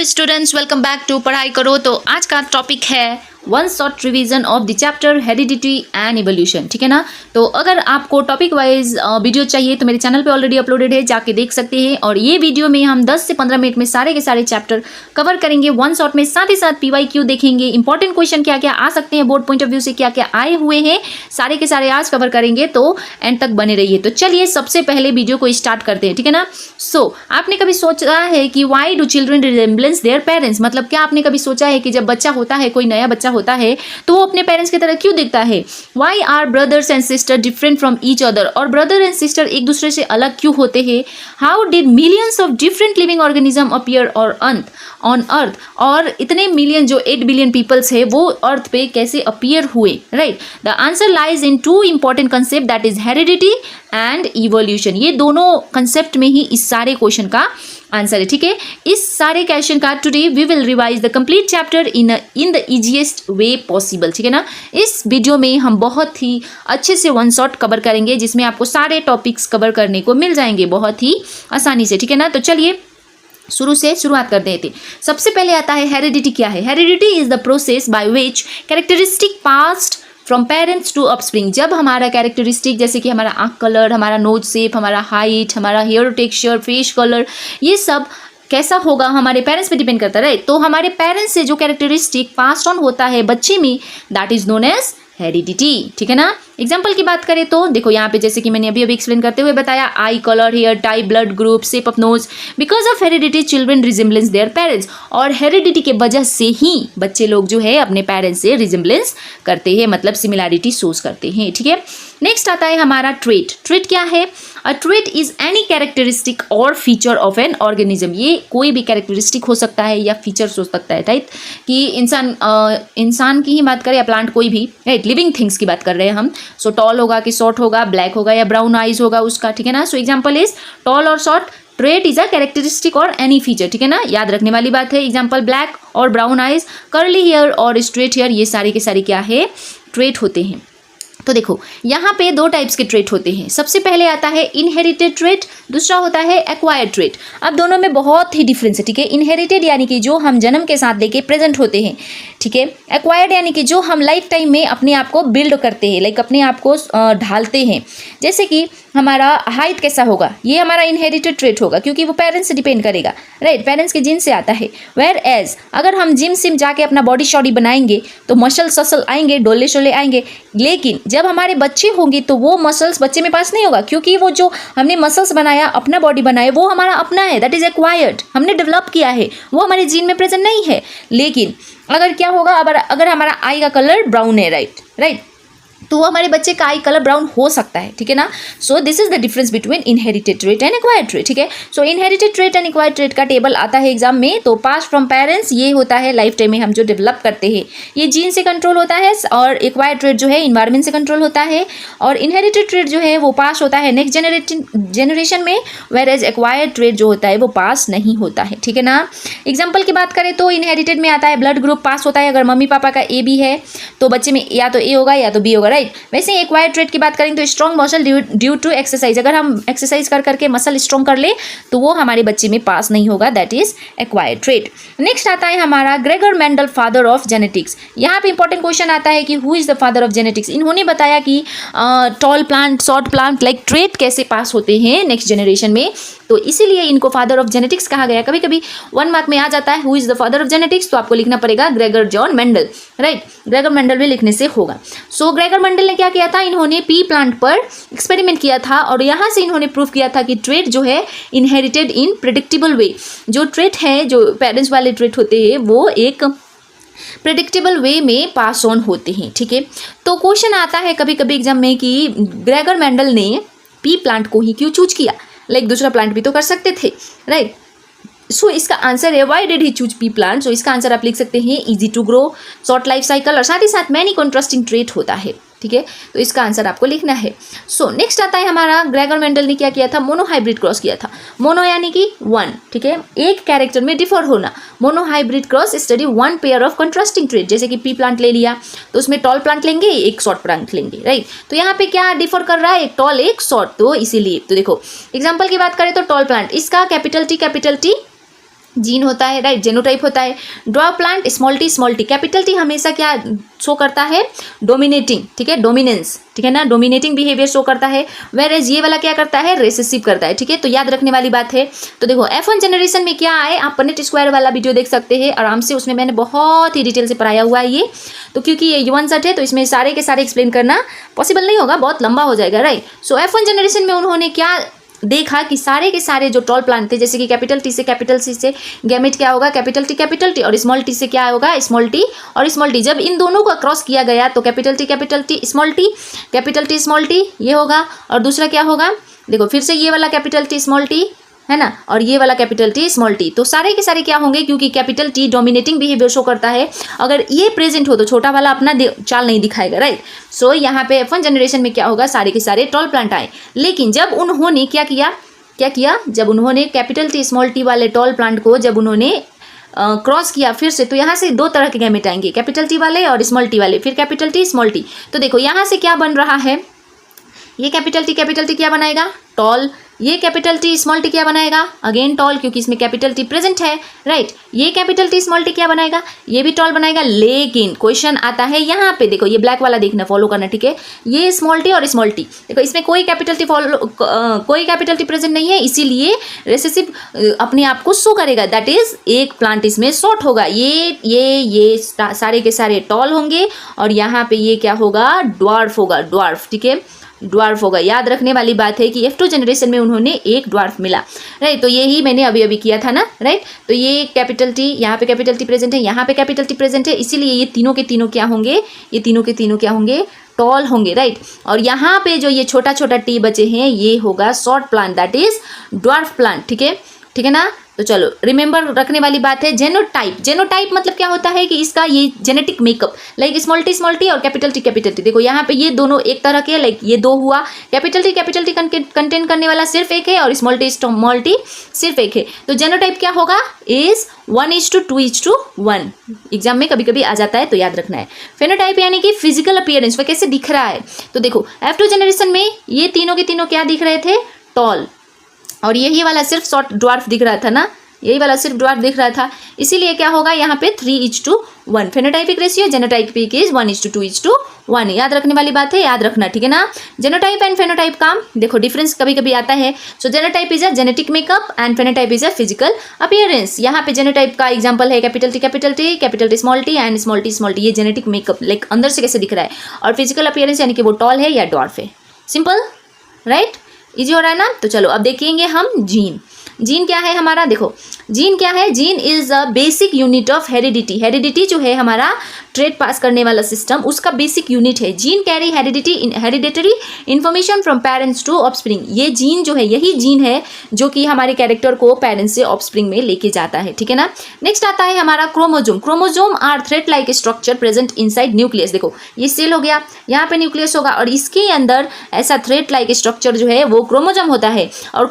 Hello students, welcome back to पढ़ाई करो। तो आज का टॉपिक है one short revision of the chapter heredity and evolution. ठीक है ना। तो अगर आपको टॉपिक वाइज वीडियो चाहिए तो मेरे चैनल पे ऑलरेडी अपलोडेड है, जाके देख सकते हैं। और ये वीडियो में हम 10 से 15 मिनट में सारे के सारे चैप्टर कवर करेंगे वन शॉट में। साथ ही साथ PYQ देखेंगे, इंपॉर्टेंट क्वेश्चन क्या क्या आ सकते हैं बोर्ड पॉइंट ऑफ व्यू से, क्या क्या आए हुए हैं, सारे के सारे आज कवर करेंगे। तो एंड तक बने रहिए। तो चलिए सबसे पहले वीडियो को स्टार्ट करते हैं। ठीक है ना। आपने कभी सोचा है कि why do children resemblance their parents, मतलब क्या आपने कभी सोचा है कि जब बच्चा होता है, कोई नया बच्चा होता है, तो वो अपने पेरेंट्स की तरह क्यों दिखता है। Why are brothers and sister different from each other, और ब्रदर एंड सिस्टर एक दूसरे से अलग क्यों होते हैं। How did millions of different living organism appear और ऑन अर्थ, और इतने मिलियन जो 8 बिलियन पीपल्स है वो अर्थ पे कैसे अपीयर हुए। Right. The answer lies in two important concept, that is heredity and evolution. ये दोनों कंसेप्ट में ही इस सारे क्वेश्चन का आंसर है। ठीक है। इस सारे क्वेश्चन का today we will revise the complete chapter in the easiest way possible. ठीक है ना। इस वीडियो में हम बहुत ही अच्छे से वन शॉट कवर करेंगे, जिसमें आपको सारे टॉपिक्स कवर करने को मिल जाएंगे बहुत ही आसानी से। ठीक है ना। तो चलिए शुरुआत कर देते। सबसे पहले आता है हेरिडिटी क्या है। Heredity is the process by which characteristic passed from parents to offspring. जब हमारा कैरेक्टरिस्टिक, जैसे कि हमारा आँख कलर, हमारा नोज शेप, हमारा हाइट, हमारा हेयर टेक्सचर, फेस कलर, ये सब कैसा होगा हमारे पेरेंट्स पे डिपेंड करता है। राइट। तो हमारे पेरेंट्स से जो कैरेक्टरिस्टिक पास ऑन होता है बच्चे में, that is known as heredity. ठीक है ना। एग्जाम्पल की बात करें तो देखो यहाँ पे, जैसे कि मैंने अभी एक्सप्लेन करते हुए बताया, eye colour, hair type, blood group, shape of nose. Because of heredity children resemblance their parents, और हेरिडिटी के वजह से ही बच्चे लोग जो है अपने पेरेंट्स से रिजेम्बलेंस करते हैं, मतलब सिमिलैरिटी सोज करते हैं। ठीक है। नेक्स्ट आता है हमारा ट्रेट। ट्रेट क्या है। अ ट्रेट इज एनी कैरेक्टरिस्टिक और फीचर ऑफ एन ऑर्गेनिज्म। ये कोई भी कैरेक्टरिस्टिक हो सकता है या फीचर्स हो सकता है। राइट। कि इंसान की ही बात करें या प्लांट, कोई भी, राइट, लिविंग थिंग्स की बात कर रहे हैं हम। सो टॉल होगा कि शॉर्ट होगा, ब्लैक होगा या ब्राउन आइज होगा उसका। ठीक है ना। सो एग्जाम्पल इज टॉल और short. Trait is a characteristic और एनी फीचर। ठीक है ना। याद रखने वाली बात है। एग्जाम्पल ब्लैक और ब्राउन आइज, कर्ली हेयर और स्ट्रेट हेयर, ये सारे के सारे क्या है, ट्रेट होते हैं। तो देखो यहाँ पे दो टाइप्स के ट्रेट होते हैं। सबसे पहले आता है इनहेरिटेड ट्रेट, दूसरा होता है एक्वायर्ड ट्रेट। अब दोनों में बहुत ही डिफरेंस है। ठीक है। इनहेरिटेड यानी कि जो हम जन्म के साथ लेके प्रेजेंट होते हैं। ठीक है। एक्वायर्ड यानी कि जो हम लाइफ टाइम में अपने आप को बिल्ड करते हैं, लाइक अपने आप को ढालते हैं। जैसे कि हमारा हाइट कैसा होगा, ये हमारा इनहेरिटेड ट्रेट होगा, क्योंकि वो पेरेंट्स से डिपेंड करेगा। राइट। पेरेंट्स के जीन से आता है। वेयर एज अगर हम जिम सिम जाके अपना बॉडी शॉडी बनाएंगे तो मसल ससल आएंगे, डोले शोले आएंगे, लेकिन जब हमारे बच्चे होंगे तो वो मसल्स बच्चे में पास नहीं होगा, क्योंकि वो जो हमने मसल्स बनाया, अपना बॉडी बनाया, वो हमारा अपना है, दैट इज एक्वायर्ड, हमने डेवलप किया है, वो हमारे जीन में प्रेजेंट नहीं है। लेकिन अगर क्या होगा, अगर हमारा आई का कलर ब्राउन है, राइट, तो वो हमारे बच्चे का आई कलर ब्राउन हो सकता है। ठीक है ना। So this is the difference between inherited trait and acquired trait. ठीक है। So inherited trait and acquired trait का टेबल आता है एग्जाम में। तो पास फ्रॉम पेरेंट्स ये होता है लाइफ टाइम में हम जो डेवलप करते हैं, ये जीन से कंट्रोल होता है, और एक्वायर्ड ट्रेट जो है इन्वायरमेंट से कंट्रोल होता है, और इनहेरिटेड ट्रेट जो है वो पास होता है नेक्स्ट जनरेशन में, वेयर एज एक्वायर्ड ट्रेट जो होता है वो पास नहीं होता है। ठीक है ना। एग्जाम्पल की बात करें तो इनहेरिटेड में आता है ब्लड ग्रुप, पास होता है अगर मम्मी पापा का AB है तो बच्चे में या तो A होगा या तो B होगा। राइट। वैसे एक्वायर्ड ट्रेट की बात करें तो strong muscle due to exercise, अगर हम एक्सरसाइज कर करके मसल स्ट्रॉन्ग कर ले तो वो हमारे बच्चे में पास नहीं होगा, that is acquired trait. Next आता है हमारा Gregor Mendel, father of genetics. यहाँ पे इंपॉर्टेंट क्वेश्चन आता है कि who is the father of genetics. इन्होंने बताया कि tall plant, short plant, like trait कैसे पास होते हैं नेक्स्ट जनरेशन में, तो इसीलिए इनको फादर ऑफ जेनेटिक्स कहा गया। कभी कभी 1 मार्क में आ जाता है who is the father of genetics, तो आपको लिखना पड़ेगा Gregor John Mendel. Right. Gregor Mendel भी लिखने से होगा। सो ग्रेगर मेंडल ने क्या किया था, इन्होंने पी प्लांट पर एक्सपेरिमेंट किया था, और यहाँ से इन्होंने प्रूव किया था कि ट्रेट जो है इनहेरिटेड इन प्रेडिक्टेबल वे। जो ट्रेट है, जो पेरेंट्स वाले ट्रेट होते हैं, वो एक प्रेडिक्टेबल वे में पास ऑन होते हैं। ठीक है। तो क्वेश्चन आता है कभी कभी एग्जाम में कि ग्रेगर मेंडल ने पी प्लांट को ही क्यों चूज किया, लाइक दूसरा प्लांट भी तो कर सकते थे। राइट। सो इसका आंसर है why did he choose pea plant. So इसका आंसर आप लिख सकते हैं easy to grow, short life cycle, और साथ ही साथ मैनी कॉन्ट्रास्टिंग ट्रेट होता है। ठीक है। तो इसका आंसर आपको लिखना है। सो नेक्स्ट आता है हमारा ग्रेगर मेंडल ने क्या किया था, मोनोहाइब्रिड क्रॉस किया था। मोनो यानी कि 1। ठीक है। एक कैरेक्टर में डिफर होना। Monohybrid cross study 1 pair of contrasting trait. जैसे कि पी प्लांट ले लिया तो उसमें टॉल प्लांट लेंगे, एक शॉर्ट प्लांट लेंगे। राइट। तो यहाँ पे क्या डिफर कर रहा है, एक टॉल एक शॉर्ट, तो इसीलिए। तो देखो एग्जाम्पल की बात करें तो टॉल प्लांट, इसका कैपिटल T जीन होता है, राइट, जेनोटाइप होता है। Dwarf plant small T capital T हमेशा क्या शो करता है, डोमिनेटिंग, ठीक है, डोमिनेंस, ठीक है ना, डोमिनेटिंग बिहेवियर शो करता है। वेयर एज ये वाला क्या करता है, रेसेसिव करता है, ठीक है, तो याद रखने वाली बात है। तो देखो F1 जनरेशन में क्या आए, आप पनेट स्क्वायर वाला वीडियो देख सकते हैं आराम से, उसमें मैंने बहुत ही डिटेल से पढ़ाया हुआ है ये। तो क्योंकि ये वन सेट है तो इसमें सारे के सारे एक्सप्लेन करना पॉसिबल नहीं होगा, बहुत लंबा हो जाएगा, राइट। सो F1 जनरेशन में उन्होंने क्या देखा कि सारे के सारे जो टॉल प्लांट थे, जैसे कि कैपिटल टी से कैपिटल सी से गैमेट क्या होगा, कैपिटल टी और स्मॉल टी से क्या होगा, स्मॉल टी और स्मॉल टी। जब इन दोनों को क्रॉस किया गया तो capital T small T, capital T small T ये होगा, और दूसरा क्या होगा, देखो फिर से ये वाला कैपिटल टी स्मॉल टी है ना, और ये वाला कैपिटल टी स्मॉल टी। तो सारे के सारे क्या होंगे, क्योंकि capital T dominating behaviour show करता है, अगर ये प्रेजेंट हो तो छोटा वाला अपना चाल नहीं दिखाएगा, राइट। सो यहाँ पे F1 जनरेशन में क्या होगा, सारे के सारे टॉल प्लांट आए। लेकिन जब उन्होंने क्या किया, जब उन्होंने कैपिटल टी स्मॉल टी वाले टॉल प्लांट को जब उन्होंने क्रॉस किया फिर से, तो यहाँ से दो तरह के गैमेट आएंगे, कैपिटल टी वाले और स्मॉल टी वाले, फिर कैपिटल टी स्मॉल टी। तो देखो यहाँ से क्या बन रहा है, ये कैपिटल टी क्या बनाएगा, टॉल। ये कैपिटल टी स्मॉल टी क्या बनाएगा, अगेन टॉल, क्योंकि इसमें कैपिटल टी प्रेजेंट है, राइट। ये कैपिटल टी स्मॉल टी क्या बनाएगा, ये भी टॉल बनाएगा। लेकिन क्वेश्चन आता है यहाँ पे, देखो ये ब्लैक वाला देखना, फॉलो करना, ठीक है। ये स्मॉल टी और स्मॉल टी, देखो इसमें कोई कैपिटल टी प्रेजेंट नहीं है, इसीलिए रेसेसिव अपने आप को शो करेगा, दैट इज एक प्लांट इसमें शॉर्ट होगा। ये सारे के सारे टॉल होंगे और यहाँ पे ये क्या होगा, ड्वार्फ होगा, ड्वार्फ, ठीक है, ड्वार्फ होगा। याद रखने वाली बात है कि F2 जनरेशन में उन्होंने एक ड्वार्फ मिला, राइट। तो यही मैंने अभी किया था ना, राइट। तो ये कैपिटल टी, यहाँ पे कैपिटल टी प्रेजेंट है, यहाँ पे कैपिटल टी प्रेजेंट है, इसीलिए ये तीनों के तीनों क्या होंगे, ये तीनों के तीनों क्या होंगे, टॉल होंगे, राइट। और यहाँ पे जो ये छोटा छोटा टी बचे हैं ये होगा short plant, that is dwarf plant, ठीक है ना। तो चलो रिमेंबर रखने वाली बात है, जेनोटाइप मतलब क्या होता है कि इसका ये genetic makeup, like small T और कैपिटल टी। देखो यहाँ पे ये दोनों एक तरह के, लाइक ये दो हुआ, कैपिटल टी कंटेन करने वाला सिर्फ एक है और स्मॉल टी सिर्फ एक है। तो जेनोटाइप क्या होगा, इज 1:2:1। एग्जाम में कभी कभी आ जाता है तो याद रखना है। फेनोटाइप यानी कि फिजिकल अपीयरेंस, वह कैसे दिख रहा है। तो देखो F2 जनरेशन में ये तीनों के तीनों क्या दिख रहे थे, टॉल, और यही वाला सिर्फ शॉर्ट ड्वार्फ दिख रहा था ना, यही वाला सिर्फ ड्वार्फ दिख रहा था, इसीलिए क्या होगा यहाँ पे 3:1। Phenotypic ratio जेनोटाइपिक is 1:2:1। याद रखने वाली बात है, याद रखना, ठीक है ना। जेनोटाइप एंड फेनोटाइप का देखो डिफरेंस कभी कभी आता है। So genotype is a genetic makeup and phenotype is a physical appearance. यहाँ पे जेनोटाइप का एग्जांपल है capital T small T and small T. ये जेनेटिक मेकअप लाइक अंदर से कैसे दिख रहा है, और फिजिकल अपीयरेंस यानी कि वो टॉल है या ड्वार्फ है। सिंपल, राइट, इजी हो रहा है ना। तो चलो अब देखेंगे हम जीन क्या है हमारा। देखो जीन क्या है, gene is a basic unit of heredity जो है हमारा ट्रेड पास करने वाला सिस्टम, उसका बेसिक यूनिट है। Gene carry hereditary information from parents to offspring. ये जीन जो है, यही जीन है जो कि हमारे कैरेक्टर को पेरेंट्स से ऑफस्प्रिंग में लेके जाता है, ठीक है ना। नेक्स्ट आता है हमारा chromosome are thread like structure present inside nucleus. देखो ये सेल हो गया, यहाँ पे न्यूक्लियस होगा और इसके अंदर ऐसा थ्रेड लाइक स्ट्रक्चर जो है वो क्रोमोजोम होता है। और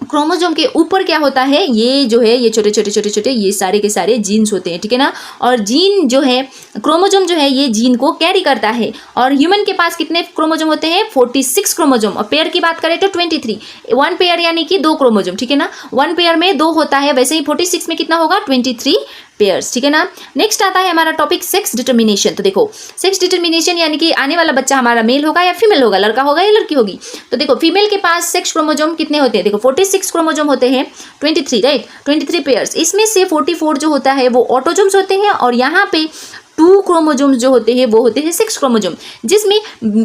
क्रोमोजोम के ऊपर क्या होता है, ये जो है ये छोटे ये सारे के सारे जीन्स होते हैं, ठीक है ना। और जीन जो है, क्रोमोजोम जो है ये जीन को कैरी करता है। और ह्यूमन के पास कितने क्रोमोजोम होते हैं, 46 क्रोमोजोम। और पेयर की बात करें तो 23। 1 पेयर यानी कि 2 क्रोमोजोम, ठीक है ना। 1 पेयर में 2 होता है, वैसे ही 46 में कितना होगा, 23 पेयर्स, ठीक है ना। नेक्स्ट आता है हमारा टॉपिक सेक्स डिटर्मिनेशन। तो देखो सेक्स डिटर्मिनेशन यानी कि आने वाला बच्चा हमारा मेल होगा या फीमेल होगा, लड़का होगा या लड़की होगी। तो देखो फीमेल के पास सेक्स क्रोमोजोम कितने होते हैं, देखो 46 क्रोमोजोम होते हैं, 23, राइट, 23 पेयर्स। इसमें से 44 जो होता है वो ऑटोजोम्स होते हैं और यहाँ पे 2 क्रोमोजोम्स जो होते हैं वो होते हैं सेक्स क्रोमोजोम, जिसमें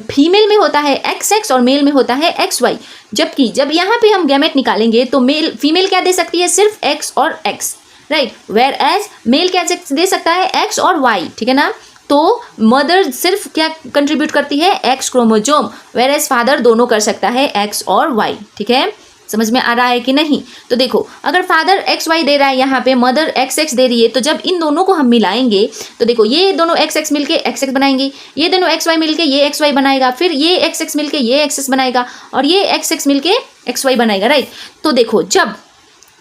फीमेल में होता है XX और मेल में होता है XY। जबकि जब यहाँ पे हम गैमेट निकालेंगे तो फीमेल क्या दे सकती है, सिर्फ X और X, right, whereas male क्या दे सकता है, X और Y, ठीक है ना। तो मदर सिर्फ क्या कंट्रीब्यूट करती है, X chromosome, whereas father दोनों कर सकता है X और Y, ठीक है। समझ में आ रहा है कि नहीं। तो देखो अगर फादर XY दे रहा है, यहाँ पे मदर XX दे रही है, तो जब इन दोनों को हम मिलाएंगे तो देखो ये दोनों XX मिलके XX बनाएंगे, ये दोनों XY मिलके ये XY बनाएगा, फिर ये XX मिलके ये XX बनाएगा और ये XX मिलके XY बनाएगा, राइट। तो देखो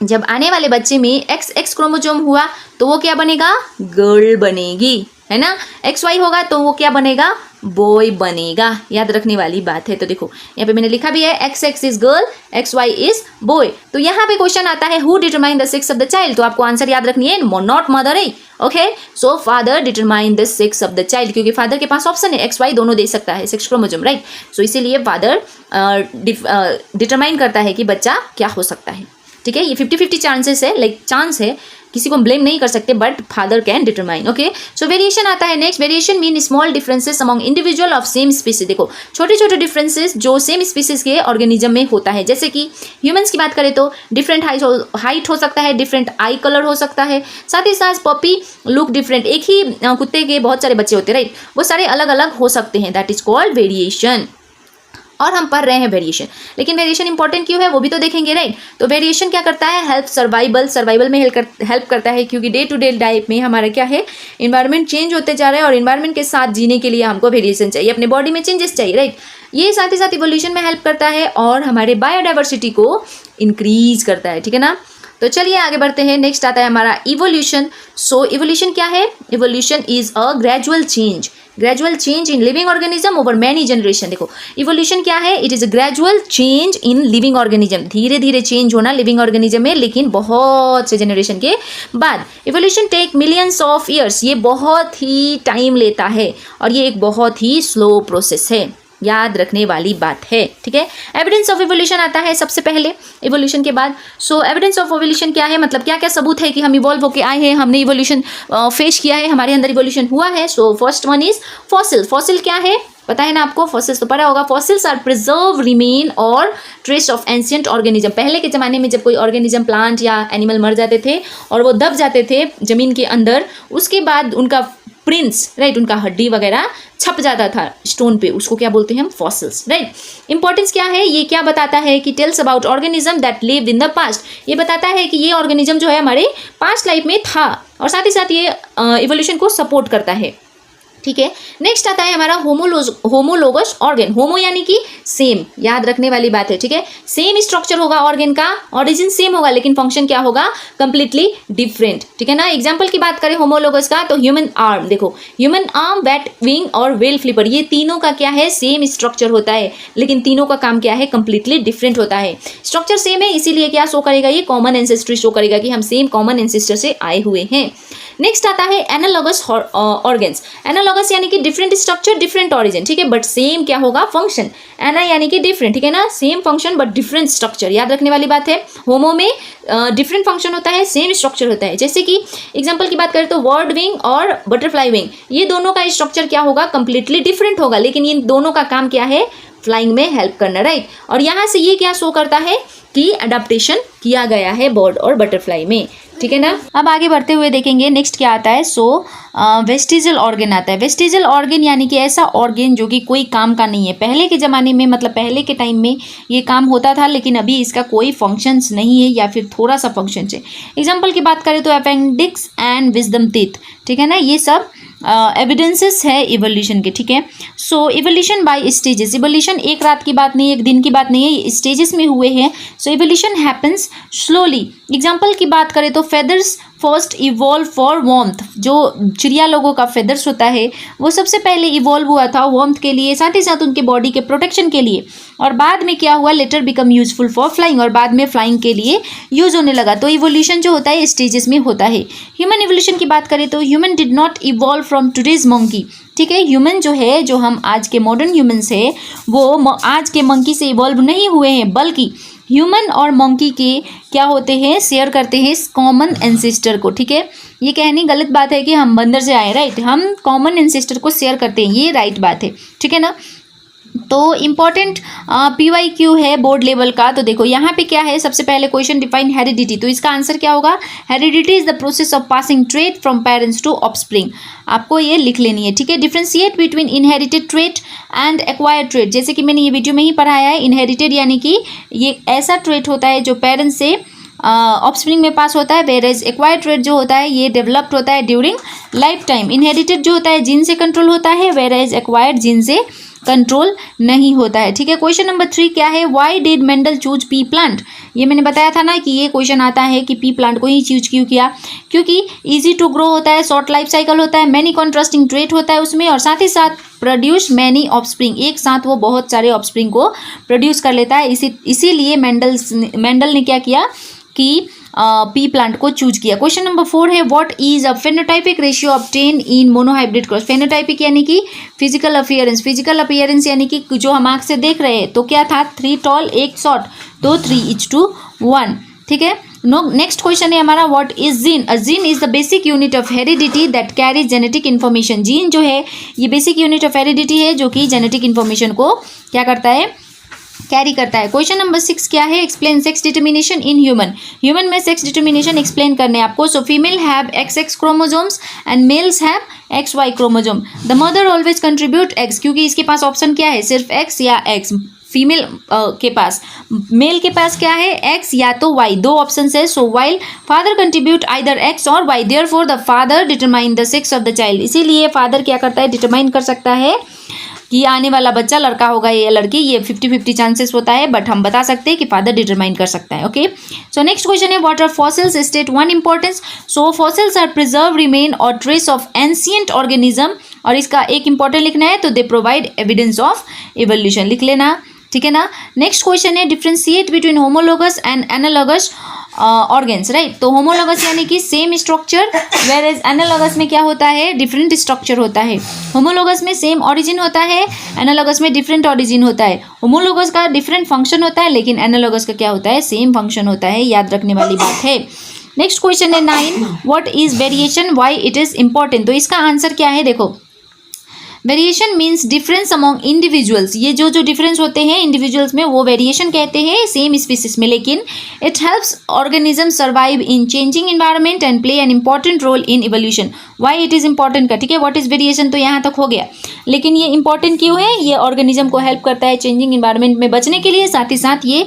जब आने वाले बच्चे में XX क्रोमोजोम हुआ तो वो क्या बनेगा, गर्ल बनेगी, है ना। XY होगा तो वो क्या बनेगा, बॉय बनेगा। याद रखने वाली बात है। तो देखो यहाँ पे मैंने लिखा भी है XX is girl, XY is boy. तो यहाँ पे क्वेश्चन आता है who determine the sex of the child, तो आपको आंसर याद रखनी है, नॉट मदर है। Okay, so father determine the sex of the child, क्योंकि फादर के पास ऑप्शन है XY दोनों दे सकता है, सेक्स क्रोमोसोम, राइट। सो इसीलिए फादर डिटरमाइन करता है कि बच्चा क्या हो सकता है। ठीक है, ये 50-50 चांसेस है, लाइक चांस है, किसी को ब्लेम नहीं कर सकते, but father can determine. Okay, so variation आता है next. Variation mean small differences among individual of same species. देखो छोटे छोटे डिफरेंसेस जो सेम स्पीसीज के ऑर्गेनिज्म में होता है, जैसे कि ह्यूमंस की बात करें तो डिफरेंट हाइट हो सकता है, डिफरेंट आई कलर हो सकता है, साथ ही साथ पपी लुक डिफरेंट। एक ही कुत्ते के बहुत सारे बच्चे होते हैं, राइट, वो सारे अलग अलग हो सकते हैं, दैट इज कॉल्ड वेरिएशन। और हम पढ़ रहे हैं वेरिएशन, लेकिन वेरिएशन इंपॉर्टेंट क्यों है वो भी तो देखेंगे, राइट। तो वेरिएशन क्या करता है, हेल्प सर्वाइवल में हेल्प करता है, क्योंकि डे टू डे लाइफ में हमारा क्या है, इन्वायरमेंट चेंज होते जा रहा है और इन्वायरमेंट के साथ जीने के लिए हमको वेरिएशन चाहिए, अपने बॉडी में चेंजेस चाहिए, राइट। ये साथ ही साथ इवोल्यूशन में हेल्प करता है और हमारे बायोडाइवर्सिटी को इंक्रीज करता है, ठीक है ना। तो चलिए आगे बढ़ते हैं। नेक्स्ट आता है हमारा इवोल्यूशन। सो इवोल्यूशन क्या है, evolution is a gradual change in living organism over many generation. देखो इवोल्यूशन क्या है, it is a gradual change in living organism, धीरे धीरे चेंज होना लिविंग ऑर्गेनिज्म में, लेकिन बहुत से जनरेशन के बाद। Evolution take millions of years, ये बहुत ही टाइम लेता है और ये एक बहुत ही स्लो प्रोसेस है, याद रखने वाली बात है, ठीक है। एविडेंस ऑफ इवोल्यूशन आता है सबसे पहले इवोल्यूशन के बाद। सो एविडेंस ऑफ इवोल्यूशन क्या है, मतलब क्या क्या सबूत है कि हम इवॉल्व होके आए हैं, हमने इवोल्यूशन फेस किया है, हमारे अंदर इवोल्यूशन हुआ है। So first one is fossil. Fossil क्या है पता है ना आपको, फॉसिल्स तो पढ़ा होगा। फॉसिल्स आर प्रिजर्व रिमेन और ट्रेस ऑफ एंशिएंट ऑर्गेनिज्म। पहले के ज़माने में जब कोई ऑर्गेनिज्म प्लांट या एनिमल मर जाते थे और वो दब जाते थे ज़मीन के अंदर, उसके बाद उनका प्रिंट्स, राइट, उनका हड्डी वगैरह छप जाता था स्टोन पे, उसको क्या बोलते हैं हम, फॉसिल्स, राइट। इंपॉर्टेंस क्या है, ये क्या बताता है कि tells about organism that lived in the past. ये बताता है कि ये ऑर्गेनिज्म जो है हमारे पास्ट लाइफ में था और साथ ही साथ ये इवोल्यूशन को सपोर्ट करता है, ठीक है। नेक्स्ट आता है हमारा होमोलोगस ऑर्गन। होमो यानी कि सेम, याद रखने वाली बात है, ठीक है। सेम स्ट्रक्चर होगा ऑर्गन का, ओरिजिन सेम होगा, लेकिन फंक्शन क्या होगा, कंप्लीटली डिफरेंट, ठीक है ना। एग्जांपल की बात करें होमोलोगस का तो ह्यूमन आर्म, देखो ह्यूमन आर्म, बैट विंग और वेल फ्लिपर, ये तीनों का क्या है, सेम स्ट्रक्चर होता है, लेकिन तीनों का काम क्या है, कंप्लीटली डिफरेंट होता है। स्ट्रक्चर सेम है इसीलिए क्या शो करेगा, ये कॉमन एंसेस्ट्री शो करेगा कि हम सेम कॉमन एंसेस्टर से आए हुए हैं। नेक्स्ट आता है एनालॉगस ऑर्गन्स। एनालॉगस यानी कि डिफरेंट स्ट्रक्चर डिफरेंट ऑरिजिन, ठीक है, बट सेम क्या होगा, फंक्शन। एना यानी कि डिफरेंट, ठीक है ना, same function but different structure, याद रखने वाली बात है। होमो में डिफरेंट फंक्शन होता है, सेम स्ट्रक्चर होता है। जैसे कि एग्जांपल की बात करें तो बर्ड विंग और बटरफ्लाई विंग, ये दोनों का स्ट्रक्चर क्या होगा, कंप्लीटली डिफरेंट होगा, लेकिन इन दोनों का काम क्या है, फ्लाइंग में हेल्प करना, राइट। और यहाँ से ये क्या शो करता है कि अडेप्टेशन किया गया है बर्ड और बटरफ्लाई में, ठीक है ना। अब आगे बढ़ते हुए देखेंगे नेक्स्ट क्या आता है। सो वेस्टिजल ऑर्गन आता है। वेस्टिजल ऑर्गन यानी कि ऐसा ऑर्गन जो कि कोई काम का नहीं है। पहले के ज़माने में, मतलब पहले के टाइम में ये काम होता था, लेकिन अभी इसका कोई फंक्शंस नहीं है या फिर थोड़ा सा फंक्शन है। एग्जाम्पल की बात करें तो अपेंडिक्स एंड विजडम टीथ, ठीक है ना, ये सब एविडेंसेस है इवोल्यूशन के, ठीक है। सो इवोल्यूशन बाय स्टेजेस, इवोल्यूशन एक रात की बात नहीं है, एक दिन की बात नहीं है, स्टेजेस में हुए हैं। सो इवोल्यूशन हैपन्स स्लोली। एग्जाम्पल की बात करें तो feathers first evolve for warmth, जो चिड़िया लोगों का फेदर्स होता है वो सबसे पहले इवॉल्व हुआ था वार्मथ के लिए, साथ ही साथ उनके बॉडी के प्रोटेक्शन के लिए, और बाद में क्या हुआ, letter become useful for flying, और बाद में फ्लाइंग के लिए यूज होने लगा। तो इवोल्यूशन जो होता है स्टेजेस में होता है। ह्यूमन इवोल्यूशन की बात करें तो human did not evolve from today's monkey, ठीक है। ह्यूमन जो है, जो हम आज के मॉडर्न ह्यूमन्स है, वो आज के मंकी से इवॉल्व नहीं हुए हैं, बल्कि ह्यूमन और मंकी के क्या होते हैं, शेयर करते हैं कॉमन एंसेस्टर को, ठीक है। ये कहनी गलत बात है कि हम बंदर से आए, राइट, हम कॉमन एंसेस्टर को शेयर करते हैं, ये राइट बात है, ठीक है ना। तो इम्पॉर्टेंट PYQ है बोर्ड लेवल का। तो देखो यहाँ पे क्या है, सबसे पहले क्वेश्चन डिफाइन हेरिडिटी, तो इसका आंसर क्या होगा, heredity is the process of passing trait from parents to offspring. आपको ये लिख लेनी है, ठीक है। Differentiate between inherited trait and acquired trait, जैसे कि मैंने ये वीडियो में ही पढ़ाया है। इनहेरिटेड यानी कि ये ऐसा ट्रेट होता है जो पेरेंट्स से ऑफस्प्रिंग में पास होता है, वेरेज एक्वायर्ड ट्रेट जो होता है ये डेवलप्ड होता है ड्यूरिंग लाइफ टाइम। इनहेरिटेड जो होता है जीन से कंट्रोल होता है, वेरेज एक्वायर्ड जीन से कंट्रोल नहीं होता है। ठीक है, क्वेश्चन नंबर 3 क्या है, why did Mendel choose pea plant. ये मैंने बताया था ना कि ये क्वेश्चन आता है कि पी प्लांट को ही चूज क्यों किया, क्योंकि इजी टू ग्रो होता है, शॉर्ट लाइफ साइकिल होता है, मैनी कॉन्ट्रास्टिंग ट्रेट होता है उसमें, और साथ ही साथ प्रोड्यूस मैनी ऑफस्प्रिंग, एक साथ वो बहुत सारे ऑफस्प्रिंग को प्रोड्यूस कर लेता है। इसीलिए मेंडल ने क्या किया कि पी प्लांट को चूज किया। क्वेश्चन नंबर 4 है, what is a phenotypic ratio obtain in monohybrid cross. Phenotypic यानी कि फिजिकल अपीयरेंस, फिजिकल अपीयरेंस यानी कि जो हम आंख से देख रहे हैं, तो क्या था 3 टॉल 1 शॉर्ट, तो 3:1। ठीक है, नेक्स्ट क्वेश्चन है हमारा, what is gene. A gene is the basic unit of heredity that carries genetic information. Gene जो है ये बेसिक यूनिट ऑफ हेरिडिटी है जो कि जेनेटिक इन्फॉर्मेशन को क्या करता है, कैरी करता है। क्वेश्चन नंबर 6 क्या है, explain sex determination in human. Human में सेक्स डिटर्मिनेशन एक्सप्लेन करने आपको। So female have XX chromosomes and males have XY chromosome. The mother always contribute X, क्योंकि इसके पास ऑप्शन क्या है, सिर्फ X या X। फीमेल के पास, मेल के पास क्या है, X या तो Y, 2 ऑप्शन है। So while father contribute either X और Y, therefore the father determine the sex of the child. इसीलिए फादर क्या करता है, डिटरमाइन कर सकता है कि आने वाला बच्चा लड़का होगा या लड़की, ये 50-50 चांसेस होता है, बट हम बता सकते हैं कि फादर डिटरमाइन कर सकता है। ओके, सो नेक्स्ट क्वेश्चन है, what are fossils, state 1 importance. So fossils are preserve remain और ट्रेस ऑफ एंशिएंट ऑर्गेनिज्म, और इसका एक इंपॉर्टेंट लिखना है, तो they provide evidence of evolution, लिख लेना। ठीक है ना, नेक्स्ट क्वेश्चन है, differentiate between homologous and analogous organs, right. तो होमोलोगस यानी कि same structure, whereas analogous में क्या होता है, डिफरेंट स्ट्रक्चर होता है। होमोलोगस में सेम ओरिजिन होता है, एनालॉगस में डिफरेंट ओरिजिन होता है। होमोलोगस का डिफरेंट फंक्शन होता है, लेकिन एनालॉगस का क्या होता है, सेम फंक्शन होता है, याद रखने वाली बात है। नेक्स्ट क्वेश्चन है 9, what is variation, why it is important. तो इसका आंसर क्या है, देखो, variation means difference among individuals. ये जो डिफरेंस होते हैं इंडिविजुअल्स में वो वेरिएशन कहते हैं सेम स्पीसीज में, लेकिन it helps organism survive in changing environment and play an important role in evolution. Why it is important का, ठीक है, व्हाट इज वेरिएशन तो यहाँ तक हो गया, लेकिन ये इंपॉर्टेंट क्यों है, ये ऑर्गेनिज्म को हेल्प करता है चेंजिंग इन्वायरमेंट में बचने के लिए, साथ ही साथ ये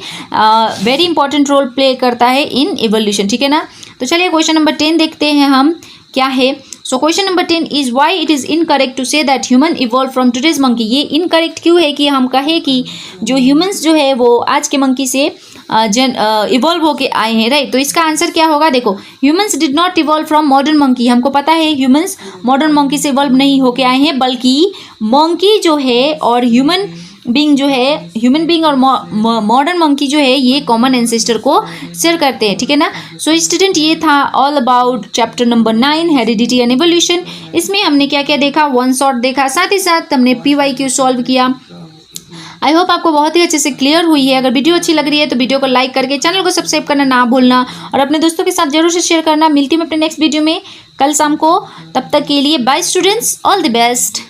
वेरी इंपॉर्टेंट रोल प्ले करता है इन इवोल्यूशन। ठीक है ना, तो चलिए क्वेश्चन नंबर 10 देखते हैं हम क्या है। So question number 10 is why it is incorrect to say that human evolve from today's monkey. ये इनकरेक्ट क्यों है कि हम कहें कि जो ह्यूमंस जो है वो आज के मंकी से इवॉल्व होके आए हैं, राइट। तो इसका आंसर क्या होगा, देखो, humans did not evolve from modern monkey. हमको पता है ह्यूमंस मॉडर्न मंकी से इवॉल्व नहीं होके आए हैं, बल्कि मंकी जो है और ह्यूमन बीइंग और मॉडर्न मंकी जो है ये कॉमन एंसेस्टर को शेयर करते हैं। ठीक है ना, सो स्टूडेंट ये था all about chapter number 9 heredity and evolution. इसमें हमने क्या क्या देखा, 1 शॉट देखा, साथ ही साथ हमने PYQ सॉल्व किया। आई होप आपको बहुत ही अच्छे से क्लियर हुई है। अगर वीडियो अच्छी लग रही है तो वीडियो को लाइक करके चैनल को सब्सक्राइब करना ना भूलना, और अपने दोस्तों के साथ जरूर से शेयर करना। मिलती हूँ अपने नेक्स्ट वीडियो में कल शाम को, तब तक के लिए bye students, all the best.